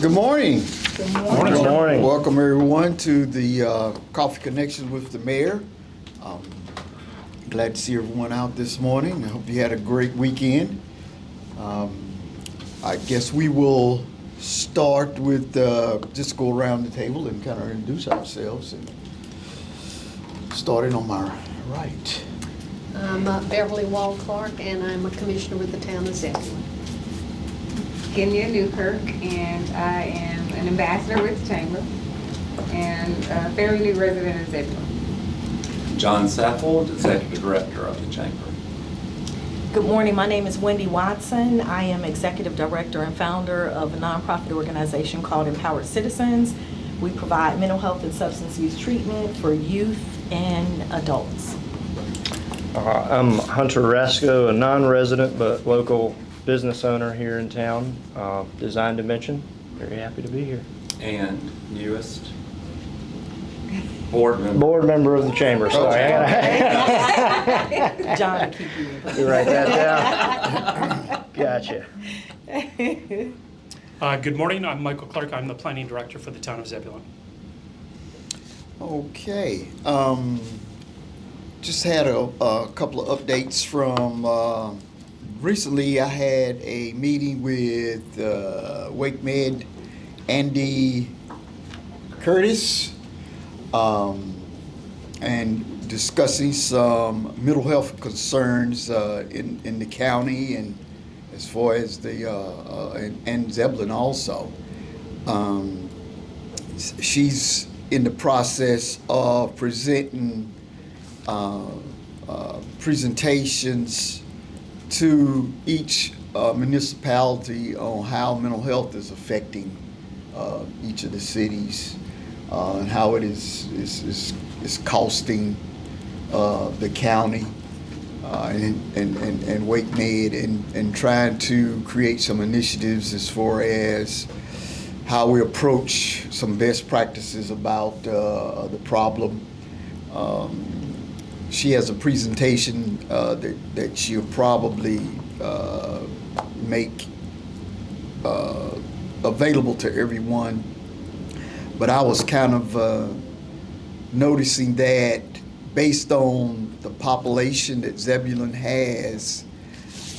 Good morning. Good morning. Good morning. Welcome everyone to the Coffee Connections with the Mayor. Glad to see everyone out this morning. I hope you had a great weekend. I guess we will start with just go around the table and kind of introduce ourselves. And starting on my right. I'm Beverly Wall Clark, and I'm a commissioner with the town of Zebulon. Kenya Newkirk, and I am an ambassador with the Chamber and a fairly new resident of Zebulon. John Saffold, Executive Director of the Chamber. Good morning. My name is Wendy Watson. I am Executive Director and founder of a nonprofit organization called Empowered Citizens. We provide mental health and substance use treatment for youth and adults. I'm Hunter Rasco, a non-resident but local business owner here in town, Design Dimension. Very happy to be here. And newest board member. Board member of the chamber, sorry. John, keep you. You write that down? Gotcha. Good morning, I'm Michael Clark. I'm the planning director for the town of Zebulon. Okay. Just had a couple of updates from recently. I had a meeting with WakeMed Andy Curtis and discussing some mental health concerns in the county and as far as the and Zebulon also. She's in the process of presenting presentations to each municipality on how mental health is affecting each of the cities and how it is costing the county and WakeMed and trying to create some initiatives as far as how we approach some best practices about the problem. She has a presentation that she'll probably make available to everyone. But I was kind of noticing that based on the population that Zebulon has,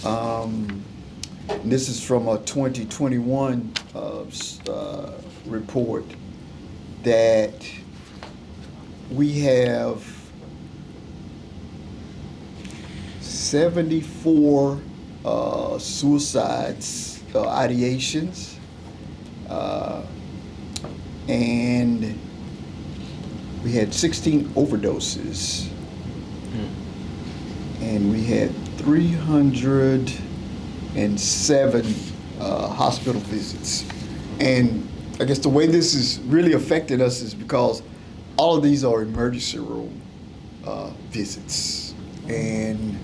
and this is from a 2021 report, that we have 74 suicides, ideations, and we had 16 overdoses, and we had 307 hospital visits. And I guess the way this is really affecting us is because all of these are emergency room visits. And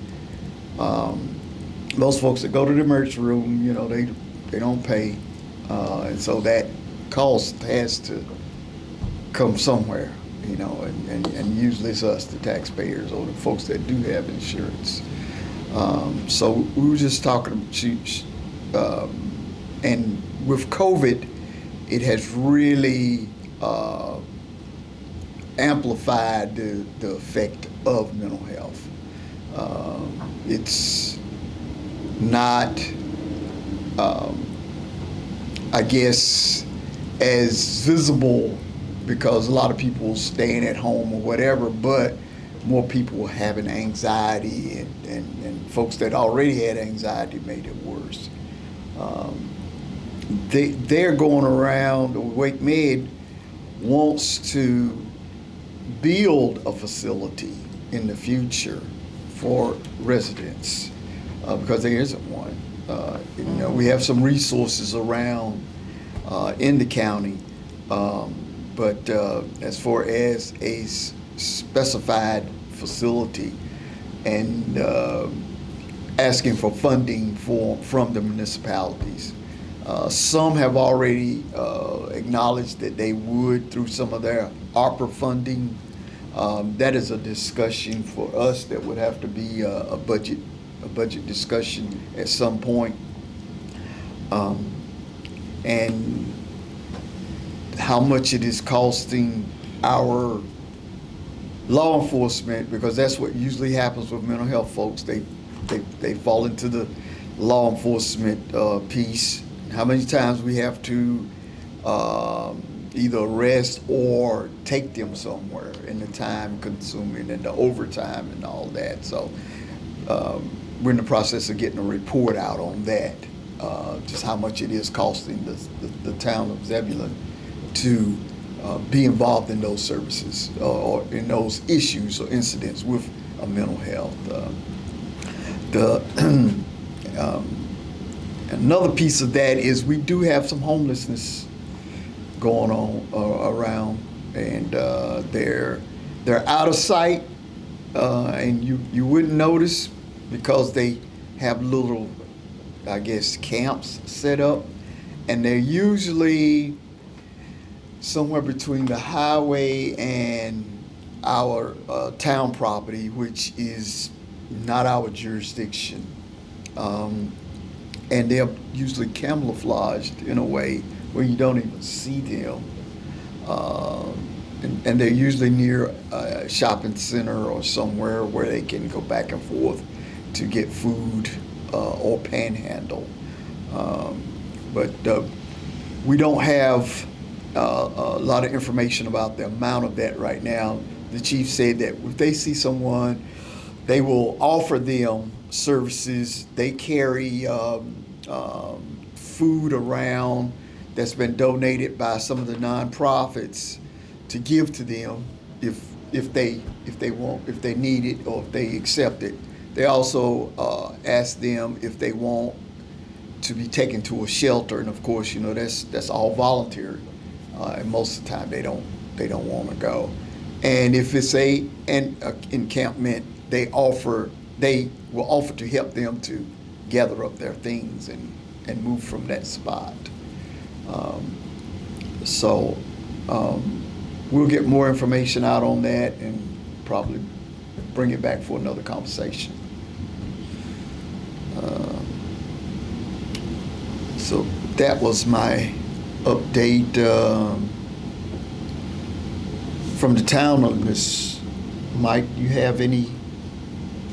those folks that go to the emergency room, you know, they don't pay, and so that cost has to come somewhere, you know, and usually it's us, the taxpayers, or the folks that do have insurance. So we were just talking, and with COVID, it has really amplified the effect of mental health. It's not, I guess, as visible because a lot of people staying at home or whatever, but more people having anxiety and folks that already had anxiety made it worse. They're going around, WakeMed wants to build a facility in the future for residents because there isn't one. You know, we have some resources around in the county, but as far as a specified facility and asking for funding from the municipalities. Some have already acknowledged that they would through some of their ARPA funding. That is a discussion for us that would have to be a budget discussion at some point. And how much it is costing our law enforcement, because that's what usually happens with mental health folks. They fall into the law enforcement piece. How many times we have to either arrest or take them somewhere, and the time consuming and the overtime and all that. So we're in the process of getting a report out on that, just how much it is costing the town of Zebulon to be involved in those services or in those issues or incidents with mental health. Another piece of that is we do have some homelessness going on around, and they're out of sight, and you wouldn't notice because they have little, I guess, camps set up, and they're usually somewhere between the highway and our town property, which is not our jurisdiction. And they're usually camouflaged in a way where you don't even see them. And they're usually near a shopping center or somewhere where they can go back and forth to get food or panhandle. But we don't have a lot of information about the amount of that right now. The chief said that if they see someone, they will offer them services. They carry food around that's been donated by some of the nonprofits to give to them if they need it or if they accept it. They also ask them if they want to be taken to a shelter, and of course, you know, that's all voluntary. And most of the time, they don't want to go. And if it's an encampment, they will offer to help them to gather up their things and move from that spot. So we'll get more information out on that and probably bring it back for another conversation. So that was my update from the town on this. Mike, you have any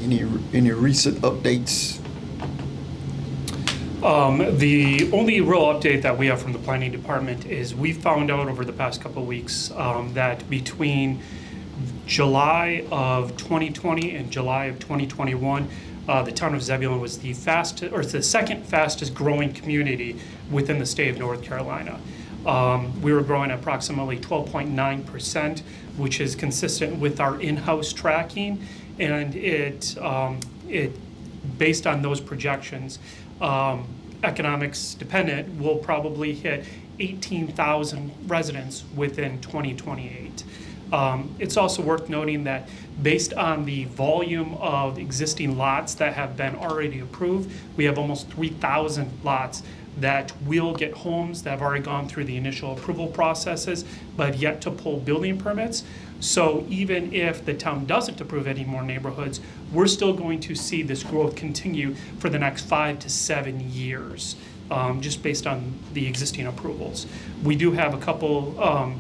recent updates? The only real update that we have from the planning department is we found out over the past couple of weeks that between July of 2020 and July of 2021, the town of Zebulon was the second fastest growing community within the state of North Carolina. We were growing at approximately 12.9%, which is consistent with our in-house tracking, and it based on those projections, economics dependent, will probably hit 18,000 residents within 2028. It's also worth noting that based on the volume of existing lots that have been already approved, we have almost 3,000 lots that will get homes that have already gone through the initial approval processes, but yet to pull building permits. So even if the town doesn't approve any more neighborhoods, we're still going to see this growth continue for the next 5 to 7 years, just based on the existing approvals. We do have a couple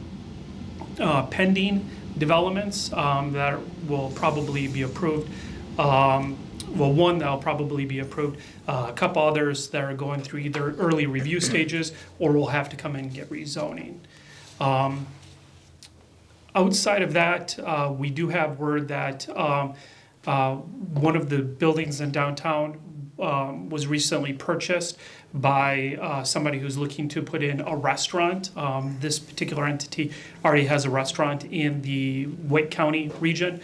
pending developments that will probably be approved. One that'll probably be approved, a couple others that are going through either early review stages or will have to come in and get rezoning. Outside of that, we do have word that one of the buildings in downtown was recently purchased by somebody who's looking to put in a restaurant. This particular entity already has a restaurant in the Wake County region.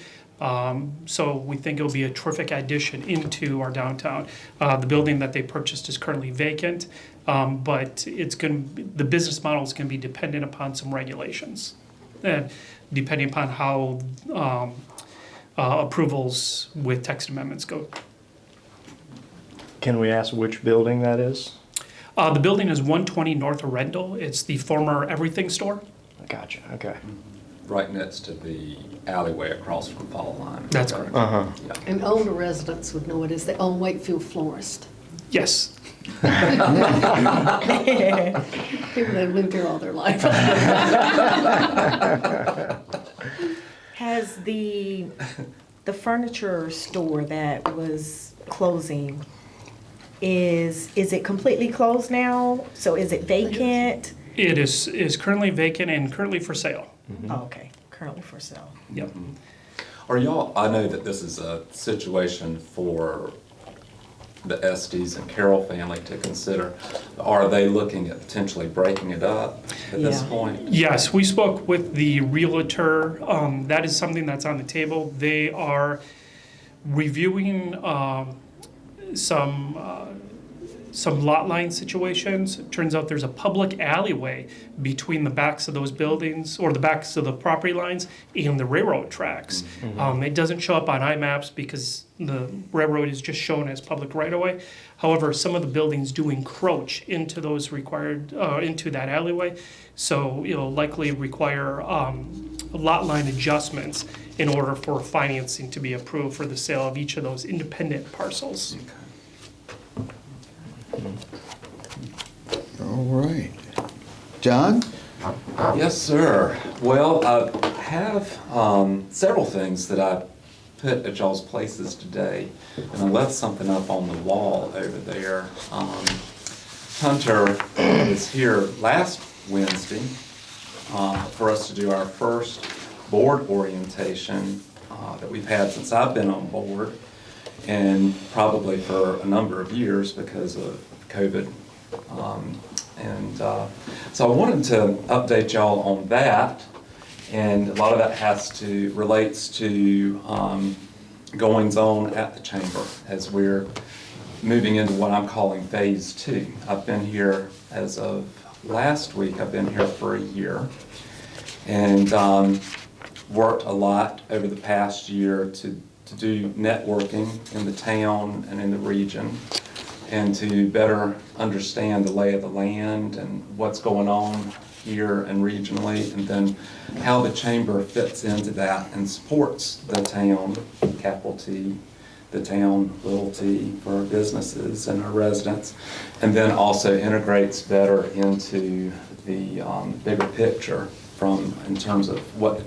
So we think it'll be a terrific addition into our downtown. The building that they purchased is currently vacant, but the business model is going to be dependent upon some regulations, and depending upon how approvals with text amendments go. Can we ask which building that is? The building is 120 North Arundel. It's the former Everything Store. Gotcha, okay. Right next to the alleyway across from Fall Line. That's correct. Uh-huh. Yeah. And older residents would know it as the old Wakefield Florist. Yes. People that have lived here all their life. Has the furniture store that was closing, is it completely closed now? So is it vacant? It is currently vacant and currently for sale. Oh, okay, currently for sale. Yep. Are y'all, I know that this is a situation for the Estes and Carroll family to consider. Are they looking at potentially breaking it up at this Yeah. point? Yes, we spoke with the realtor. That is something that's on the table. They are reviewing some lot line situations. It turns out there's a public alleyway between the backs of those buildings, or the backs of the property lines, and the railroad tracks. It doesn't show up on IMAPs because the railroad is just shown as public right-of-way. However, some of the buildings do encroach into those required, into that alleyway. So it'll likely require lot line adjustments in order for financing to be approved for the sale of each of those independent parcels. All right. John? Yes, sir. Well, I have several things that I put at y'all's places today, and I left something up on the wall over there. Hunter was here last Wednesday for us to do our first board orientation that we've had since I've been on board, and probably for a number of years because of COVID. So I wanted to update y'all on that, and a lot of that relates to goings on at the chamber as we're moving into what I'm calling phase 2. I've been here as of last week. I've been here for a year, and worked a lot over the past year to do networking in the town and in the region, and to better understand the lay of the land and what's going on here and regionally, and then how the chamber fits into that and supports the town, capital T, the town, little t, for our businesses and our residents, and then also integrates better into the bigger picture in terms of what the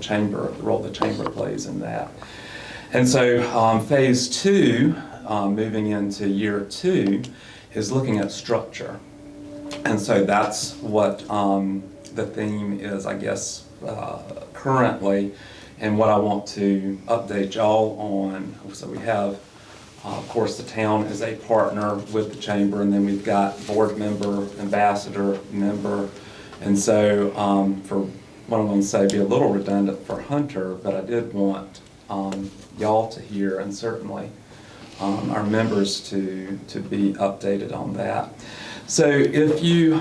role the chamber plays in that. And so phase 2, moving into year 2, is looking at structure. And so that's what the theme is, I guess, currently, and what I want to update y'all on. So we have, of course, the town is a partner with the chamber, and then we've got board member, ambassador, member. And so for what I'm going to say, be a little redundant for Hunter, but I did want y'all to hear, and certainly our members to be updated on that. So if you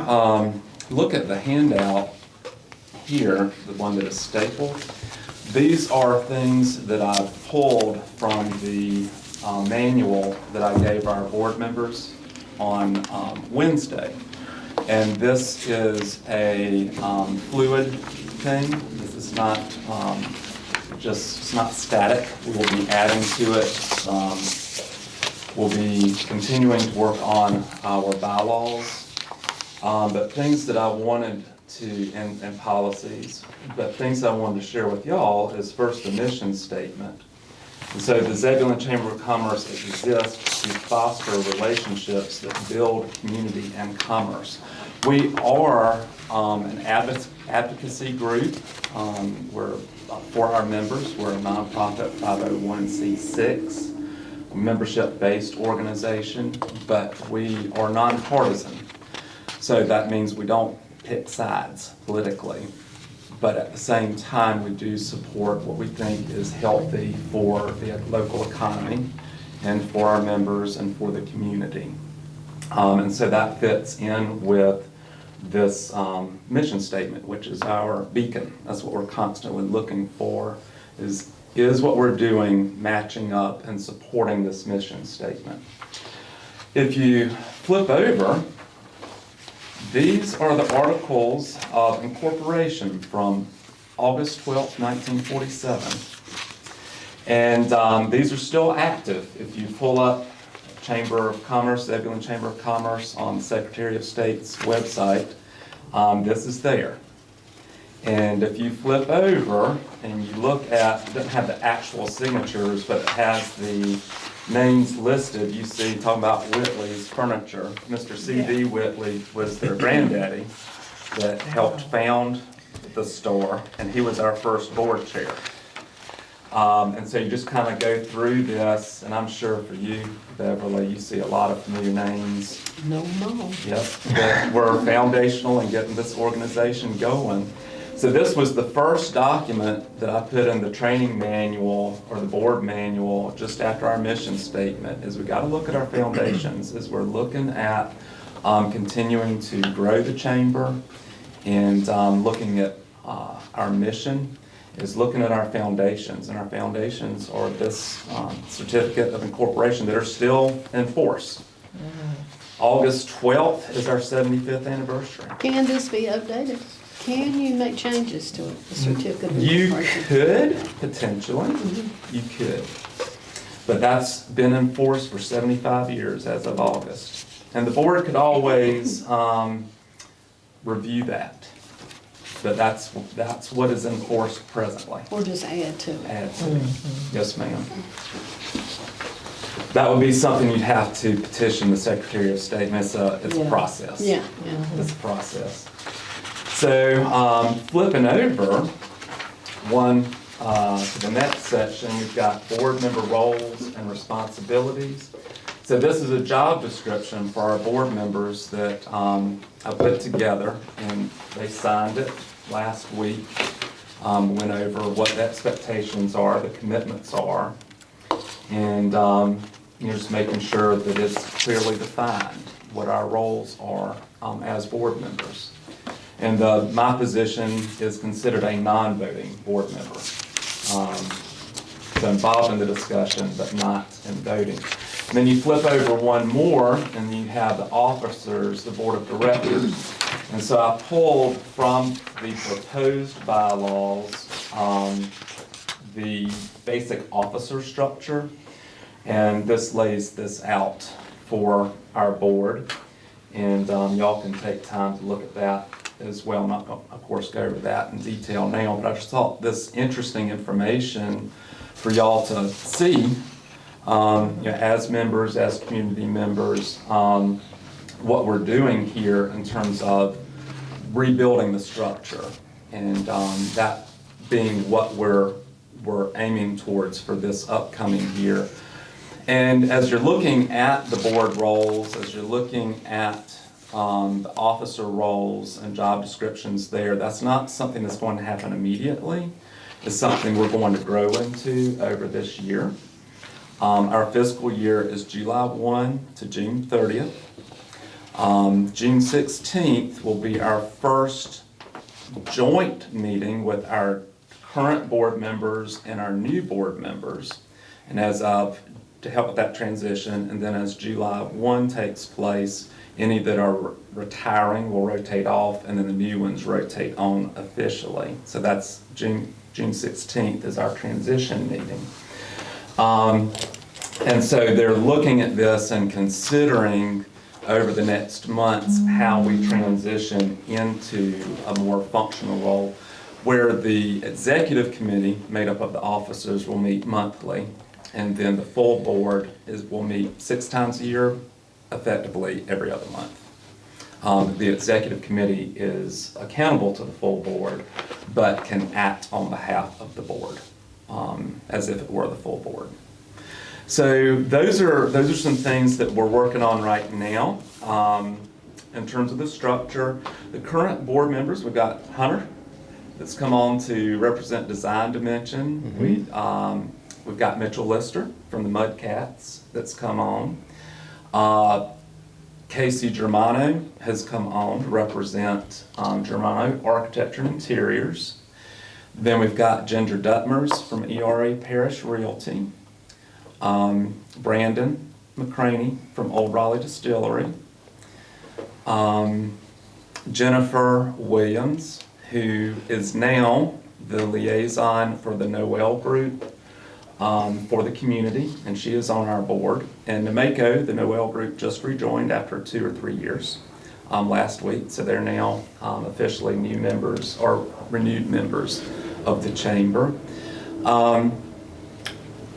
look at the handout here, the one that is stapled, these are things that I've pulled from the manual that I gave our board members on Wednesday. And this is a fluid thing. This is not it's not static. We will be adding to it. We'll be continuing to work on our bylaws, but things that I wanted to, and policies, but things I wanted to share with y'all is first the mission statement. And so the Zebulon Chamber of Commerce exists to foster relationships that build community and commerce. We are an advocacy group. We're for our members. We're a nonprofit 501c6. membership-based organization, but we are nonpartisan. So that means we don't pick sides politically, but at the same time, we do support what we think is healthy for the local economy and for our members and for the community. And so that fits in with this mission statement, which is our beacon. That's what we're constantly looking for, is what we're doing matching up and supporting this mission statement. If you flip over, these are the articles of incorporation from August 12th, 1947. And these are still active. If you pull up Chamber of Commerce, Zebulon Chamber of Commerce, on the Secretary of State's website, this is there. And if you flip over and you look at, it doesn't have the actual signatures, but it has the names listed. You see, talking about Whitley's Furniture. Mr. C.D. Whitley was their granddaddy that helped found the store, and he was our first board chair. And so you just kind of go through this, and I'm sure for you, Beverly, you see a lot of familiar names. No more. Yep, that were foundational in getting this organization going. So this was the first document that I put in the training manual or the board manual just after our mission statement, is we got to look at our foundations as we're looking at continuing to grow the chamber and looking at our mission, is looking at our foundations. And our foundations are this certificate of incorporation that are still in force. August 12th is our 75th anniversary. Can this be updated? Can you make changes to it, the certificate of You incorporation? could, potentially, you could. But that's been in force for 75 years as of August. And the board could always review that. But that's what is in force presently. Or just add to it? Add to it. Yes, ma'am. That would be something you'd have to petition the Secretary of State, and it's a Yeah. process. Yeah. It's a process. So flipping over one to the next section, we've got board member roles and responsibilities. So this is a job description for our board members that I put together, and they signed it last week. Went over what the expectations are, the commitments are, and just making sure that it's clearly defined what our roles are as board members. And my position is considered a non-voting board member. So involved in the discussion, but not in voting. And then you flip over one more, and you have the officers, the board of directors. And so I pulled from the proposed bylaws the basic officer structure, and this lays this out for our board. And y'all can take time to look at that as well. I'm not going to, of course, go over that in detail now, but I just thought this interesting information for y'all to see, as members, as community members, what we're doing here in terms of rebuilding the structure, and that being what we're aiming towards for this upcoming year. And as you're looking at the board roles, as you're looking at the officer roles and job descriptions there, that's not something that's going to happen immediately. It's something we're going to grow into over this year. Our fiscal year is July 1 to June 30th. June 16th will be our first joint meeting with our current board members and our new board members. And to help with that transition, and then as July 1 takes place, any that are retiring will rotate off, and then the new ones rotate on officially. So that's June 16th is our transition meeting. And so they're looking at this and considering over the next months how we transition into a more functional role, where the executive committee, made up of the officers, will meet monthly, and then the full board will meet 6 times a year, effectively every other month. The executive committee is accountable to the full board, but can act on behalf of the board, as if it were the full board. So those are some things that we're working on right now. In terms of the structure, the current board members, we've got Hunter that's come on to represent Design Dimension. Mm-hmm. We've got Mitchell Lister from the Mudcats that's come on. Casey Germano has come on to represent Germano Architecture and Interiors. Then we've got Ginger Dutmers from ERA Parish Realty. Brandon McCraney from Old Raleigh Distillery. Jennifer Williams, who is now the liaison for the Noel Group, for the community, and she is on our board. And Nameko, the Noel Group, just rejoined after 2 or 3 years last week, so they're now officially new members or renewed members of the chamber.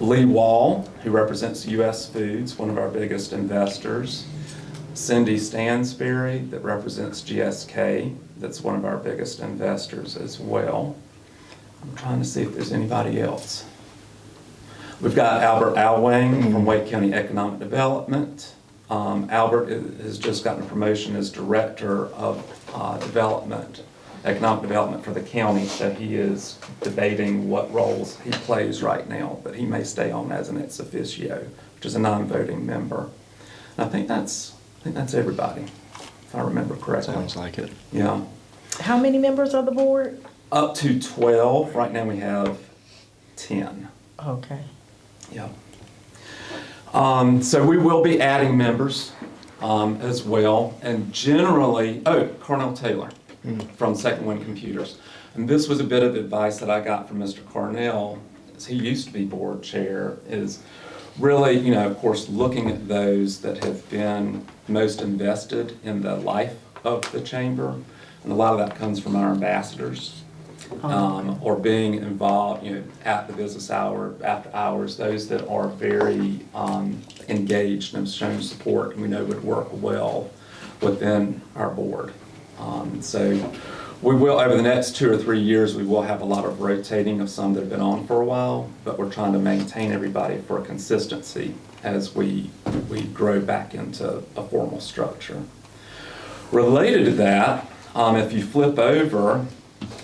Lee Wall, who represents US Foods, one of our biggest investors. Cindy Stansberry, that represents GSK, that's one of our biggest investors as well. I'm trying to see if there's anybody else. We've got Albert Alwang from Wake County Economic Development. Albert has just gotten a promotion as Director of Economic Development for the county, so he is debating what roles he plays right now, but he may stay on as an ex officio, which is a non-voting member. And I think that's everybody, if I remember correctly. Sounds like it. Yeah. How many members of the board? Up to 12. Right now we have 10. Okay. Yeah. So we will be adding members as well. And generally, Cornell Taylor from Second Wind Computers. And this was a bit of advice that I got from Mr. Cornell, as he used to be board chair, is really, of course, looking at those that have been most invested in the life of the chamber. And a lot of that comes from our ambassadors. Or being involved, at the business hour, after hours, those that are very engaged and have shown support, and we know would work well within our board. So we will, over the next 2 or 3 years, we will have a lot of rotating of some that have been on for a while, but we're trying to maintain everybody for a consistency as we grow back into a formal structure. Related to that, if you flip over,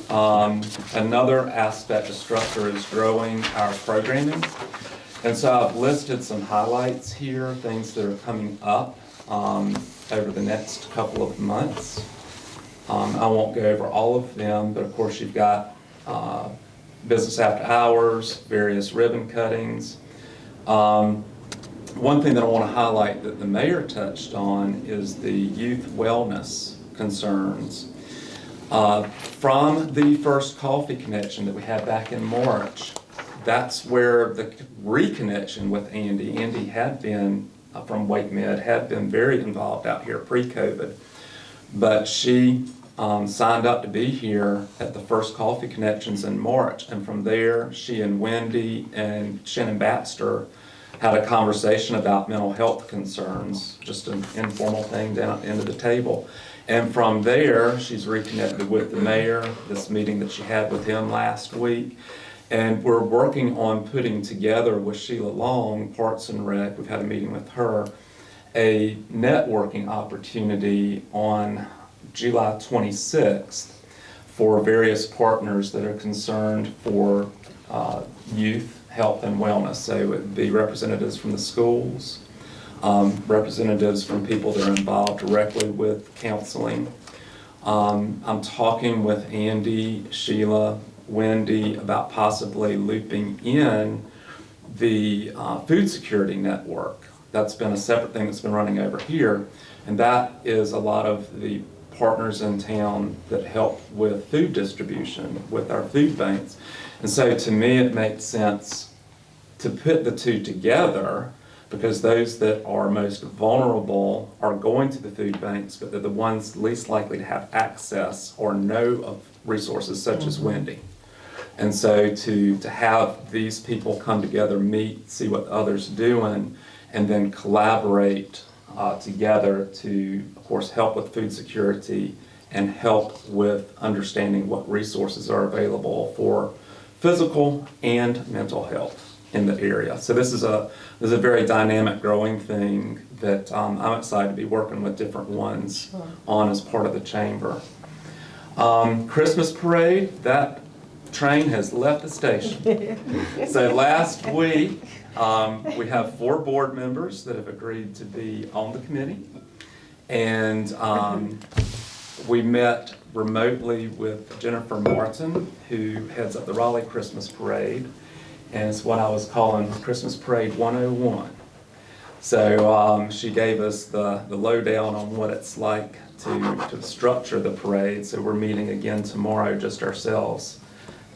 another aspect of structure is growing our programming. And so I've listed some highlights here, things that are coming up over the next couple of months. I won't go over all of them, but of course you've got business after hours, various ribbon cuttings. One thing that I want to highlight that the mayor touched on is the youth wellness concerns. From the first coffee connection that we had back in March, that's where the reconnection with Andy. Andy had been, from Wake Med, had been very involved out here pre-COVID. But she signed up to be here at the first coffee connections in March. And from there, she and Wendy and Shannon Baxter had a conversation about mental health concerns, just an informal thing down at the end of the table. And from there, she's reconnected with the mayor, this meeting that she had with him last week. And we're working on putting together with Sheila Long, Parks and Rec, we've had a meeting with her, a networking opportunity on July 26th for various partners that are concerned for youth health and wellness. So it would be representatives from the schools, representatives from people that are involved directly with counseling. I'm talking with Andy, Sheila, Wendy about possibly looping in the food security network. That's been a separate thing that's been running over here, and that is a lot of the partners in town that help with food distribution with our food banks. And so to me it makes sense to put the two together, because those that are most vulnerable are going to the food banks, but they're the ones least likely to have access or know of resources such as Wendy. And so to have these people come together, meet, see what the others are doing, and then collaborate together to, of course, help with food security and help with understanding what resources are available for physical and mental health in the area. So this is a very dynamic, growing thing that I'm excited to be working with different ones on as part of the chamber. Christmas parade, that train has left the station. So last week, we have 4 board members that have agreed to be on the committee. And we met remotely with Jennifer Martin, who heads up the Raleigh Christmas Parade. And it's what I was calling Christmas Parade 101. So she gave us the lowdown on what it's like to structure the parade. So we're meeting again tomorrow, just ourselves,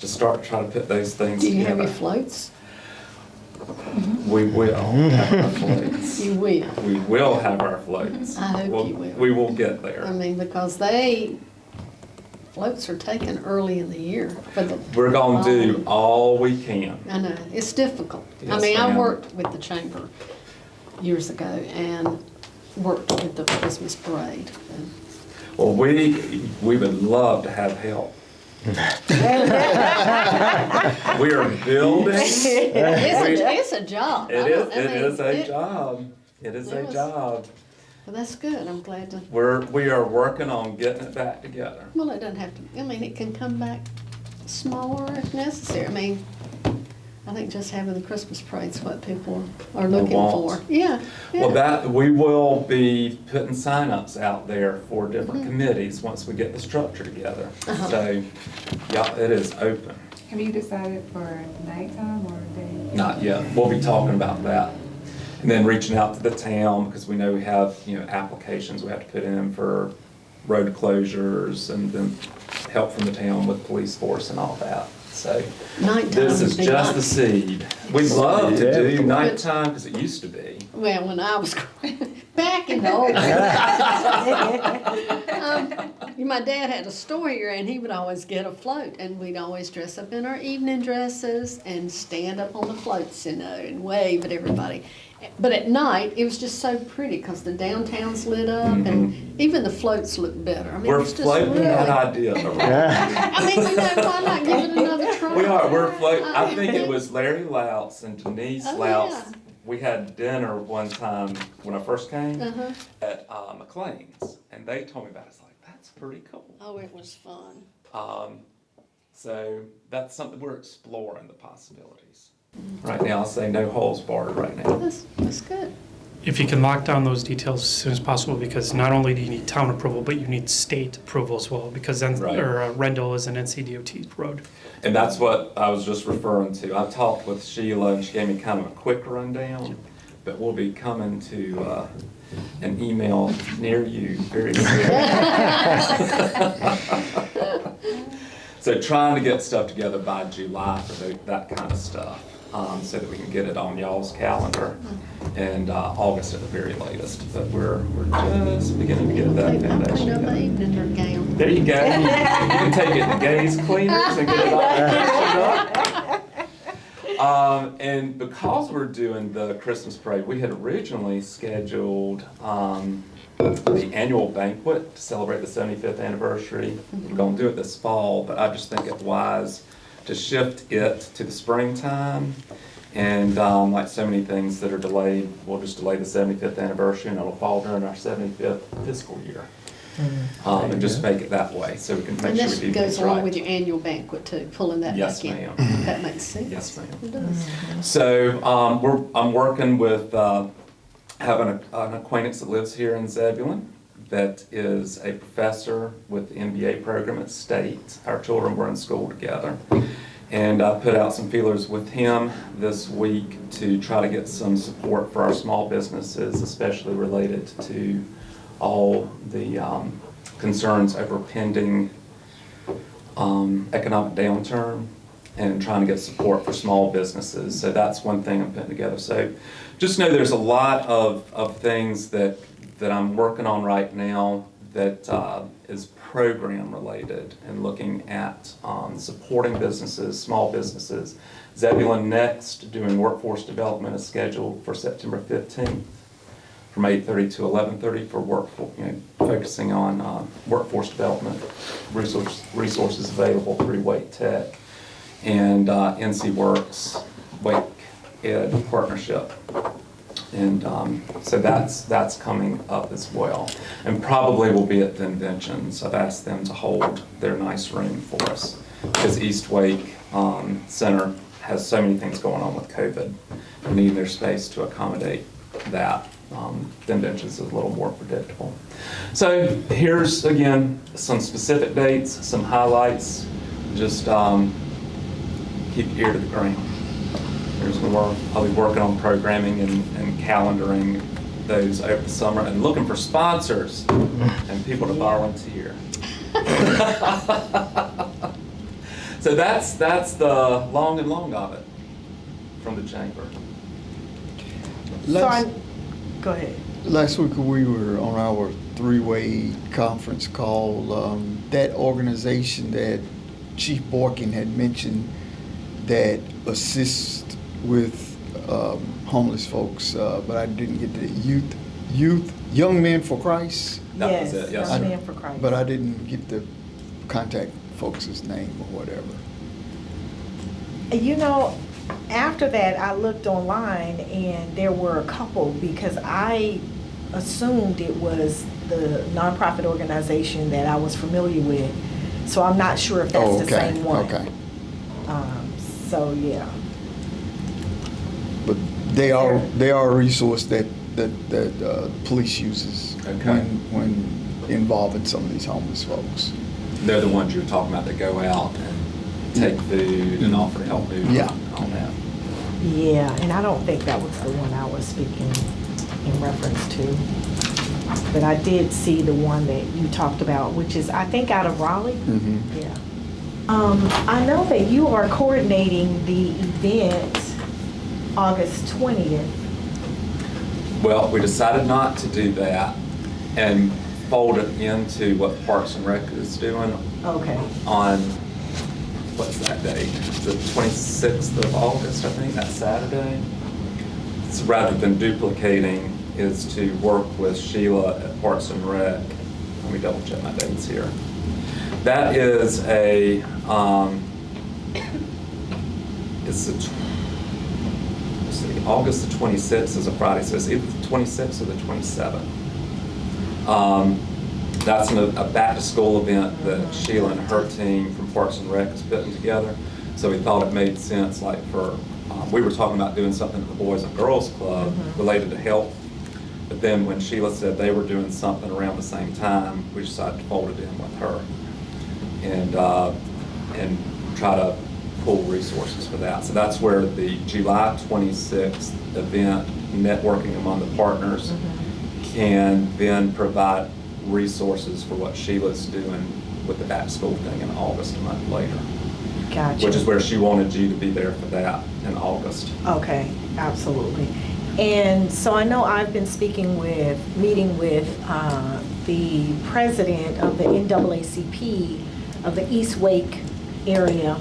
to start trying to put those things Do you together. have your floats? we will have our floats. You will. We will have our floats. I hope you will. We will get there. I mean, because floats are taken early in the year for the. We're gonna do all we can. I know, it's difficult. I Yes, mean, I ma'am. worked with the chamber years ago and worked with the Christmas parade. And Well, we would love to have help. We are building. It's a job. It is a job. It is it a was- job. Well, that's good, I'm glad to, We are working on getting it back together. well, it doesn't have to, I mean, it can come back smaller if necessary. I mean, I think just having the Christmas parade's what people are looking want. for. Yeah, Well, yeah. we will be putting signups out there for different Mm-hmm. committees once we get the structure together. Uh-huh. So, yeah, it is open. Have you decided for nighttime or day? Not yet. We'll be talking about that. And then reaching out to the town, because we know we have, applications we have to put in for road closures and then help from the town with police force and all that. So Nighttime this is would be just the nice. seed. We'd love to do Yeah. nighttime, because it used to be. Well, when I was back in the old my dad had a store here and he would always get a float and we'd always dress up in our evening dresses and stand up on the floats, and wave at everybody. But at night, it was just so pretty because the downtown's lit up and even the floats look better. I mean, We're it's just floating really. that idea around. I mean, why not give it another try? We are, we're floating. I think it was Larry Louts and Denise Oh, Louts. yeah. We had dinner one time when I first came Uh-huh. at McLean's, and they told me about it. It's like, that's pretty cool. Oh, it was fun. So that's something we're exploring the possibilities. Right now, I'll say no holes barred right now. That's good. If you can lock down those details as soon as possible, because not only do you need town approval, but you need state approval as well, because then, Right. Rendell is an NCDOT road. And that's what I was just referring to. I talked with Sheila and she gave me kind of a quick rundown, but we'll be coming to an email near you very soon. So trying to get stuff together by July for that kind of stuff, so that we can get it on y'all's calendar, and August at the very latest. But we're just beginning to get that I'll foundation clean up my together. evening gown. There you go. You can take it to Gaze Cleaners and get it all fixed up. And because we're doing the Christmas parade, we had originally scheduled the annual banquet to celebrate the 75th anniversary. We're going to do it this fall, but I just think it's wise to shift it to the springtime. And like so many things that are delayed, we'll just delay the 75th anniversary and it'll fall during our 75th fiscal year. And just make it that way, so we can make And sure we this do goes things along right. with your annual banquet too, pulling that Yes, back in. ma'am. That makes sense. Yes, ma'am. It does. So I'm working with having an acquaintance that lives here in Zebulon that is a professor with the MBA program at State. Our children were in school together. And I put out some feelers with him this week to try to get some support for our small businesses, especially related to all the concerns over pending economic downturn and trying to get support for small businesses. So that's one thing I'm putting together. So just know there's a lot of things that I'm working on right now that is program related and looking at supporting businesses, small businesses. Zebulon Next, doing workforce development, is scheduled for September 15th from 8:30 to 11:30 for focusing on workforce development, resources available through Wake Tech and NC Works, Wake Ed partnership. And so that's coming up as well. And probably will be at the Inventions. I've asked them to hold their nice room for us because East Wake Center has so many things going on with COVID. They need their space to accommodate that. The Inventions is a little more predictable. So here's, again, some specific dates, some highlights. Just keep your ear to the ground. There's more. I'll be working on programming and calendaring those over the summer and looking for sponsors and people to volunteer. So that's the long and long of it from the chamber. Go ahead. Last week we were on our three-way conference call. That organization that Chief Borkin had mentioned that assists with homeless folks, but I didn't get the Young Men for Christ. That was it, yes, Young sir. Men for Christ. But I didn't get the contact folks' name or whatever. You know, after that, I looked online and there were a couple because I assumed it was the nonprofit organization that I was familiar with. So I'm not sure if that's Oh, the okay, same one. okay. So, yeah. But they are a resource that police uses Okay. when involving some of these homeless folks. They're the ones you were talking about that go out and take food and offer to help move Yeah. and all that. Yeah, and I don't think that was the one I was speaking in reference to. But I did see the one that you talked about, which is, I think, out of Raleigh. Mhm. Yeah. I know that you are coordinating the event August 20th. Well, we decided not to do that and fold it into what Parks and Rec is doing Okay. on, what's that date? It's the 26th of August, I think, that Saturday. So rather than duplicating, is to work with Sheila at Parks and Rec. Let me double check my dates here. That is a, it's the, let's see, August the 26th is a Friday, so it's either the 26th or the 27th. That's a back-to-school event that Sheila and her team from Parks and Rec is putting together. So we thought it made sense, like for, we were talking about doing something at the Boys and Girls Club related to health. But then when Sheila said they were doing something around the same time, we decided to fold it in with her and try to pool resources for that. So that's where the July 26th event, networking among the partners, can then provide resources for what Sheila's doing with the back school thing in August, a month later. Gotcha. Which is where she wanted you to be there for that in August. Okay, absolutely. And so I know I've been meeting with the president of the NAACP of the East Wake area,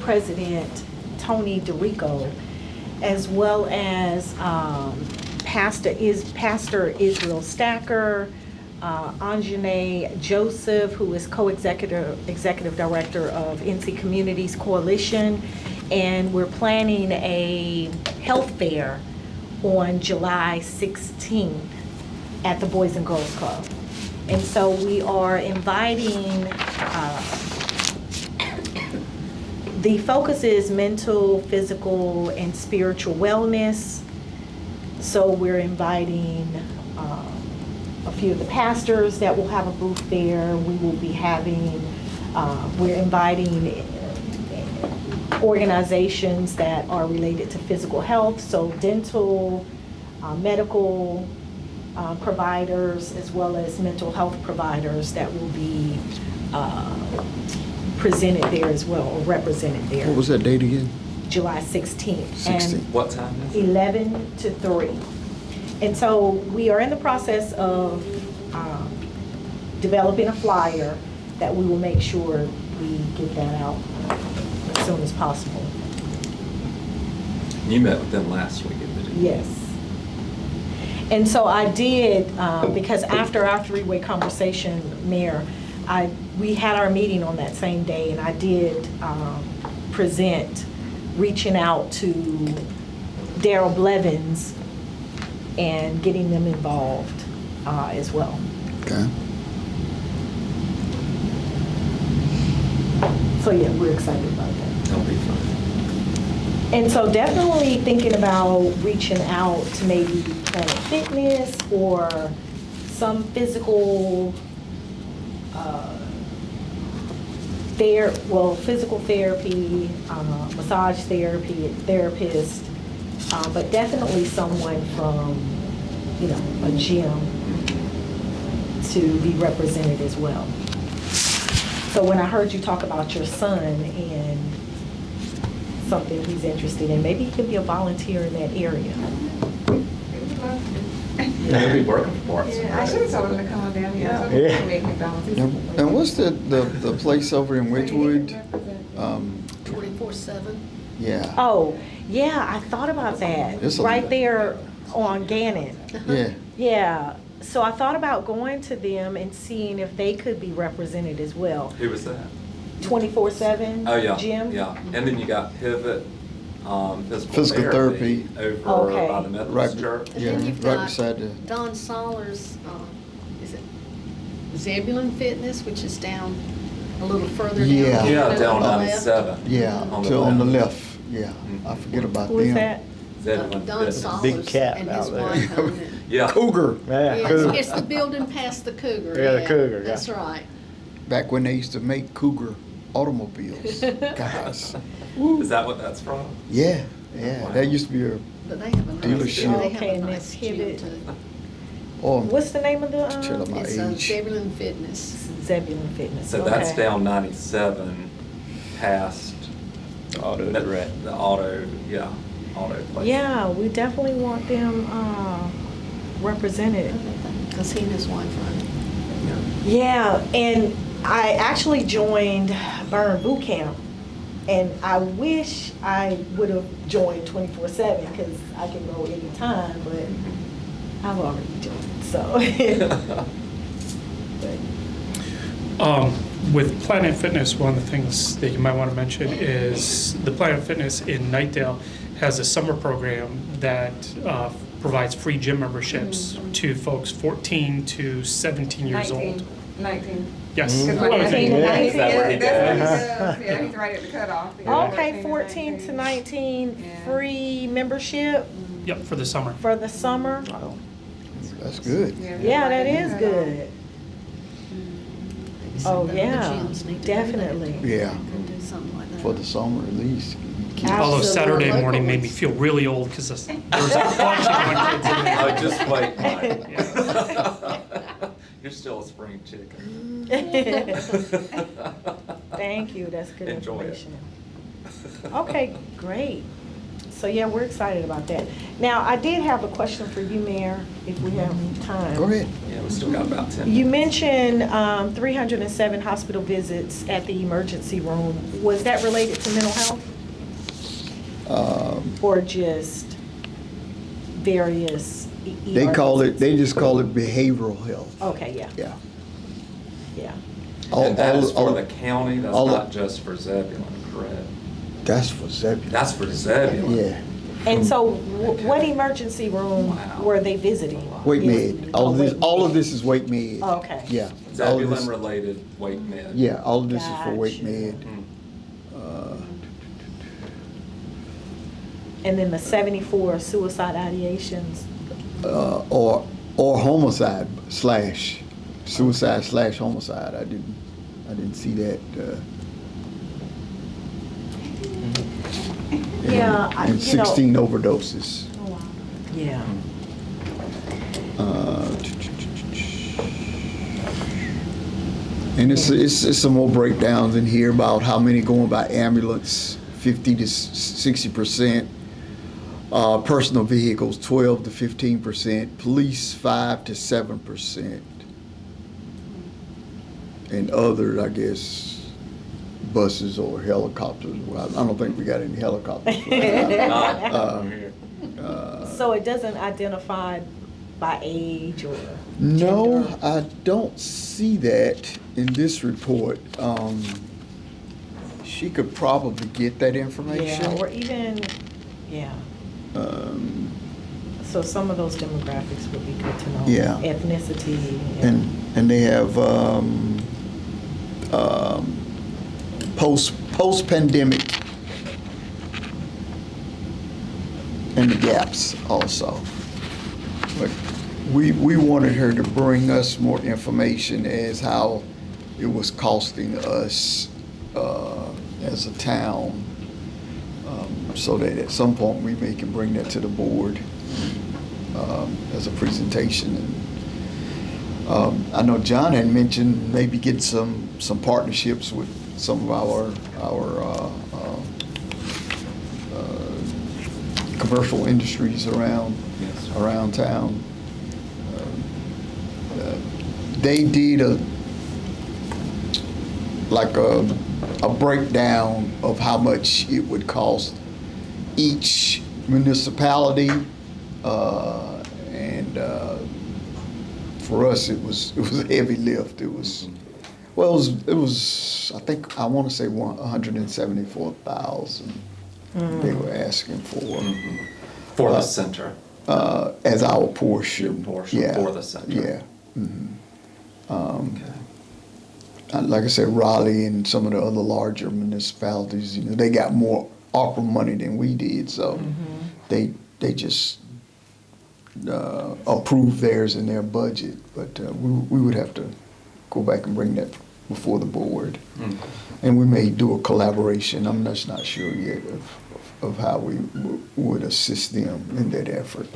President Tony DeRico, as well as Pastor Israel Stacker, Anjane Joseph, who is executive director of NC Communities Coalition, and we're planning a health fair on July 16th at the Boys and Girls Club. And so we are inviting, the focus is mental, physical, and spiritual wellness. So we're inviting a few of the pastors that will have a booth there. We will be having, we're inviting organizations that are related to physical health, so dental, medical providers, as well as mental health providers that will be presented there as well, or represented there. What was that date again? July 16th. 16th. And What time is it? 11 to 3. And so we are in the process of developing a flyer that we will make sure we get that out as soon as possible. You met with them last week, didn't you? Yes. And so I did, because after our three-way conversation, Mayor, we had our meeting on that same day, and I did present reaching out to Daryl Blevins and getting them involved as well. Okay. So yeah, we're excited about that. That'll be fun. And so definitely thinking about reaching out to maybe Planet Fitness or some physical physical therapy, massage therapist, but definitely someone from, a gym to be represented as well. So when I heard you talk about your son and something he's interested in, maybe he could be a volunteer in that area. They'll be working for Parks and Yeah, I Rec. should have told him to come on down here. Yeah. I told him to make McDonald's. And what's the place over in Wedgewood? 24/7. Yeah, Oh, yeah, I thought about that. It's a- Right there on Gannon. yeah. Yeah, so I thought about going to them and seeing if they could be represented as well. Who was that? 24/7 Oh, yeah, gym? yeah. And then you got Pivot, Physical therapy. over Okay. by the Right, Methodist Church. And yeah, then you've right got beside the, Don Soller's, is it Zebulon Fitness, which is down a little further down. Yeah. Yeah, on down the left. 97. yeah, On the on the left. left, yeah. I forget about them. Who is that? Zebulon Don Fitness. Soller's Big cat and out his there. wife own it. Yeah. Cougar, Yeah, Yeah, Cougar. it's the building past the Cougar. Yeah, the Cougar, yeah. That's right. back when they used to make Cougar automobiles. Guys, Is that what that's from? yeah, yeah, that used to be a, But they have a nice, Dealership. they Okay, have a and nice that's gym Pivot. too. oh, What's the name of the, Chill out. My It's age. Zebulon Fitness. Zebulon Fitness? So that's Okay. down 97 past Auto the direct. the auto, yeah, auto place. Yeah, we definitely want them represented. Because he and his wife run it. Yeah, and I actually joined Burn Boot Camp, and I wish I would have joined 24/7 because I can go anytime, but I've already joined, so. With Planet Fitness, one of the things that you might want to mention is the Planet Fitness in Nightdale has a summer program that provides free gym memberships to folks 14 to 17 years old. 19. Yes. Mm-hmm. Because Oh, when is it? 19 to Yeah. 19, Is that what he that's what he does? does. Yeah, he's right at the cutoff. Yeah, Okay, 14 to 19, Yeah. free membership Yep, for the summer. for the summer. wow, that's good. Yeah, right that at is the cutoff. good. Maybe some Oh, of the yeah, gyms need to do that. definitely. Yeah, Could do something like that. for the summer at least. Although Absolutely. Saturday morning made me Locals. feel really old because there was a bunch of young kids in there. Oh, just wait, Mike. Yeah. You're still a spring chicken. Thank you, that's good Enjoy it. information. Okay, great. So yeah, we're excited about that. Now, I did have a question for you, Mayor, if we have time. Go ahead. Yeah, we still got about 10 You minutes. mentioned 307 hospital visits at the emergency room. Was that related to mental health or just various They ER call it, visits? they just call it behavioral health, Okay, yeah, yeah. yeah. And that is for all- the county, that's all- not just for Zebulon, correct? That's for Zebulon. That's for Zebulon. Yeah, And so what emergency room Wow. were they visiting? Wake Is- Med, oh, all this, Wake all of Med. this is Wake Med. Oh, okay. Yeah. all of this- Zebulon-related Wake Med. Yeah, all of this is for Wake Gotcha. Med. Mm. And then the 74 suicide ideations? Or homicide slash, suicide slash homicide. I didn't see that. Yeah, I- And you know- 16 overdoses. Oh, wow. Yeah. And it's some more breakdowns in here about how many going by ambulance, 50 to 60%. Personal vehicles, 12 to 15%. Police, 5 to 7%. And other, I guess, buses or helicopters. Well, I don't think we got any helicopters. Not here. So it doesn't identify by age or No, gender? I don't see that in this report. She could probably get that information. Yeah, or even, yeah. Um, So some of those demographics would be good to know. Yeah. Ethnicity. and they have post-pandemic and the gaps also. But we wanted her to bring us more information as how it was costing us as a town, so that at some point we may can bring that to the board as a presentation. And I know John had mentioned maybe getting some partnerships with some of our commercial industries around Yes. around town. They did a breakdown of how much it would cost each municipality, and for us it was a heavy lift. It was I think I want to say 174,000 they were asking for For the center. as our portion. Your portion Yeah, for the center. Yeah. Okay. Like I said, Raleigh and some of the other larger municipalities, they got more ARPA money than we did, so they just approved theirs in their budget. But we would have to go back and bring that before the board, and we may do a collaboration. I'm just not sure yet of how we would assist them in that effort.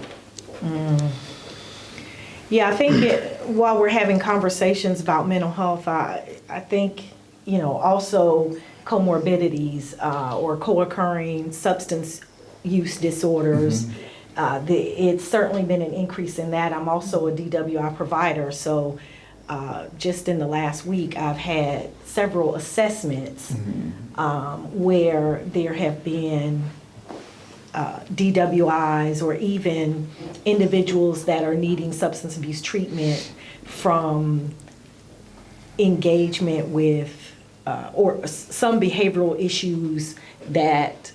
Yeah, I think while we're having conversations about mental health, I think, also comorbidities or co-occurring substance use disorders, it's certainly been an increase in that. I'm also a DWI provider, so just in the last week, I've had several assessments where there have been DWIs or even individuals that are needing substance abuse treatment from engagement with or some behavioral issues that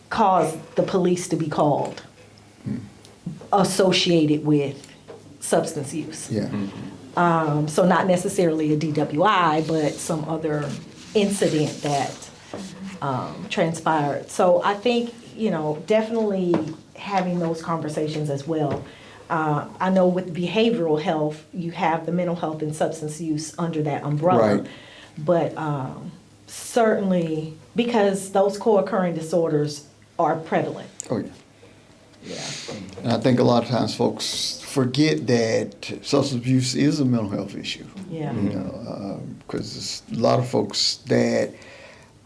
cause the police to be called associated with substance use. Yeah. So not necessarily a DWI, but some other incident that transpired. So I think, definitely having those conversations as well. I know with behavioral health, you have the mental health and substance use under that umbrella. Right. But certainly, because those co-occurring disorders are prevalent. Oh, yeah. Yeah. And I think a lot of times folks forget that substance abuse is a mental health issue. Yeah. Because there's a lot of folks that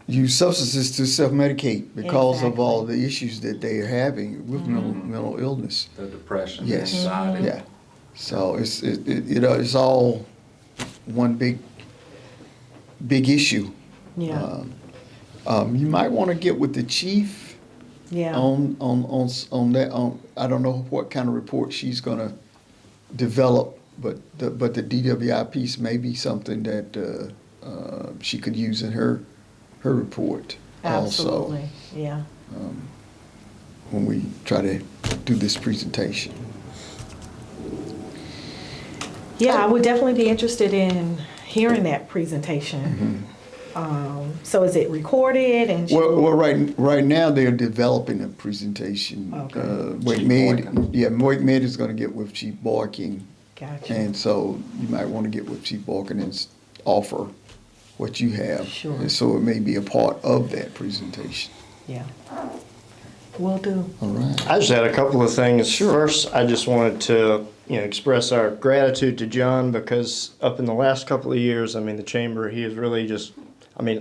use substances to self-medicate because of all the issues that they are having with mental illness. The depression, the Yes. anxiety. Yeah. So it's all one big issue. Yeah. You might want to get with the chief Yeah. on that. I don't know what kind of report she's going to develop, but the DWI piece may be something that she could use in her report Absolutely. also Yeah. when we try to do this presentation. Yeah, I would definitely be interested in hearing that presentation. So is it recorded and? Well, right now they're developing a presentation. Okay. Wake Med is going to get with Chief Boykin. Gotcha. And so you might want to get with Chief Boykin and offer what you have. Sure. And so it may be a part of that presentation. Yeah. Will do. All right. I just had a couple of things. First, I just wanted to, express our gratitude to John, because up in the last couple of years, the chamber, he has really just,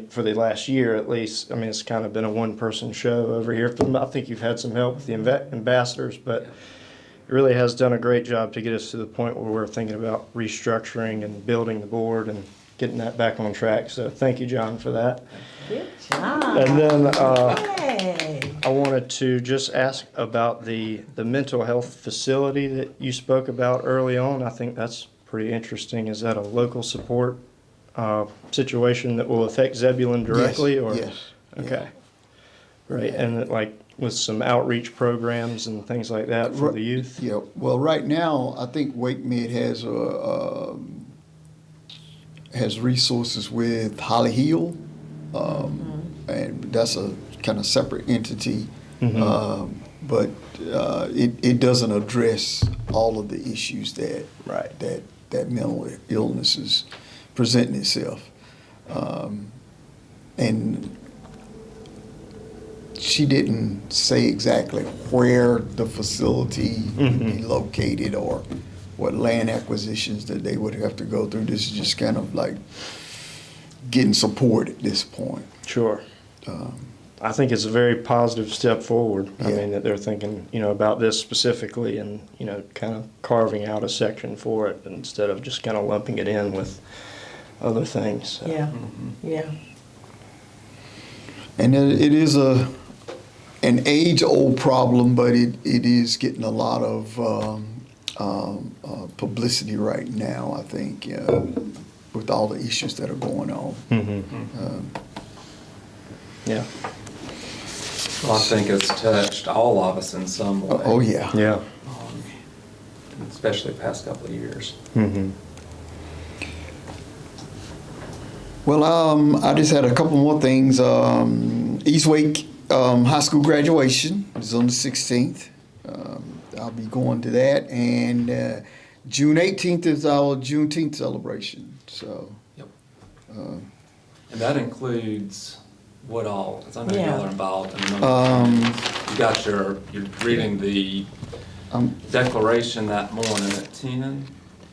for the last year at least, it's kind of been a one-person show over here. I think you've had some help with the ambassadors, but it really has done a great job to get us to the point where we're thinking about restructuring and building the board and getting that back on track. So thank you, John, for that. Good job. And then Hey. I wanted to just ask about the mental health facility that you spoke about early on. I think that's pretty interesting. Is that a local support situation that will affect Zebulon directly? Yes. Okay. Great. And with some outreach programs and things like that for the youth? Yeah. Well, right now, I think Wake Med has resources with Holly Hill, and that's a kind of separate entity. But it doesn't address all of the issues that mental illness is presenting itself. And she didn't say exactly where the facility would be located or what land acquisitions that they would have to go through. This is just kind of like getting support at this point. Sure. I think it's a very positive step forward. I Yeah. mean, that they're thinking, about this specifically and, kind of carving out a section for it instead of just kind of lumping it in with other things. So. Yeah, yeah. And it is an age-old problem, but it is getting a lot of publicity right now, I think, with all the issues that are going on. Yeah. Well, I think it's touched all of us in some way. Oh, yeah. Yeah. Especially the past couple of years. Mm-hmm. Well, I just had a couple more things. East Wake High School graduation is on the 16th. I'll be going to that, and June 18th is our Juneteenth celebration. So, Yep. And that includes what all? Because I know Yeah. y'all are involved in a number of things. You got you're reading the declaration that morning at 10,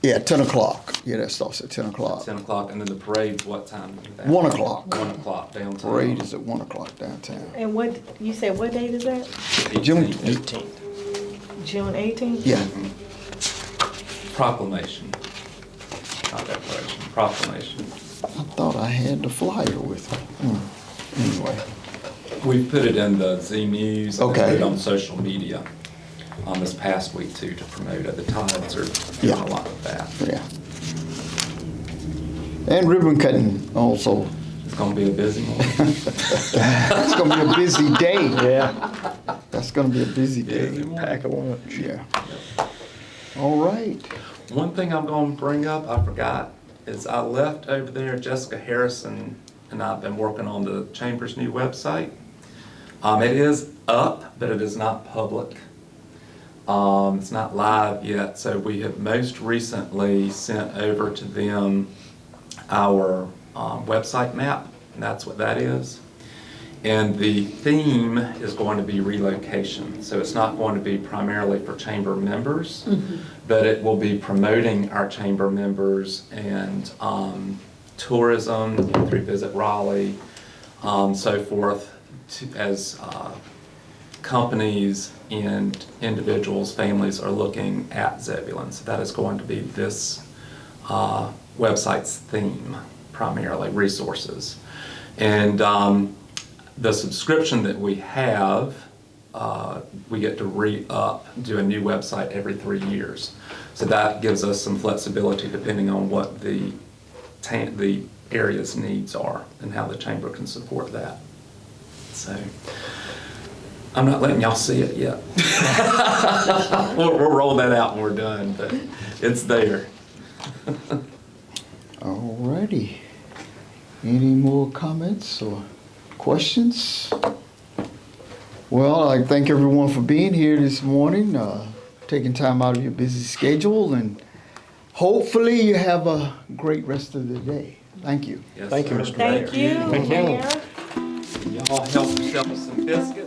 yeah, 10 o'clock. Yeah, that starts at 10 o'clock. 10 o'clock, and then the parade's what time? 1 o'clock. 1 o'clock downtown. Parade is at 1 o'clock downtown. And you said what date is that? June 18th. June 18th? Yeah. Proclamation. Not declaration, proclamation. I thought I had the flyer with me. Anyway. We put it in the Z News. And Okay. put it on social media this past week too to promote it. The Times are doing Yeah. a lot of that. Yeah. And ribbon cutting also. It's gonna be a busy one. It's gonna be a busy day. Yeah. That's gonna be a busy Busy day. one. Pack a lunch. Yeah. All right. One thing I'm gonna bring up, I forgot, is I left over there, Jessica Harrison and I've been working on the Chamber's new website. It is up, but it is not public. It's not live yet, so we have most recently sent over to them our website map, and that's what that is. And the theme is going to be relocation, so it's not going to be primarily for chamber members, but it will be promoting our chamber members and tourism through Visit Raleigh, so forth, as companies and individuals, families are looking at Zebulon. So that is going to be this website's theme, primarily resources. And the subscription that we have, we get to re-up, do a new website every 3 years. So that gives us some flexibility depending on what the area's needs are and how the chamber can support that. So I'm not letting y'all see it yet. We'll roll that out when we're done, but it's there. All righty. Any more comments or questions? Well, I thank everyone for being here this morning, taking time out of your busy schedule, and hopefully you have a great rest of the day. Thank you. Yes, Thank you, sir. Mr. Thank you, Thank you. Mayor. Y'all help yourself with some biscuits.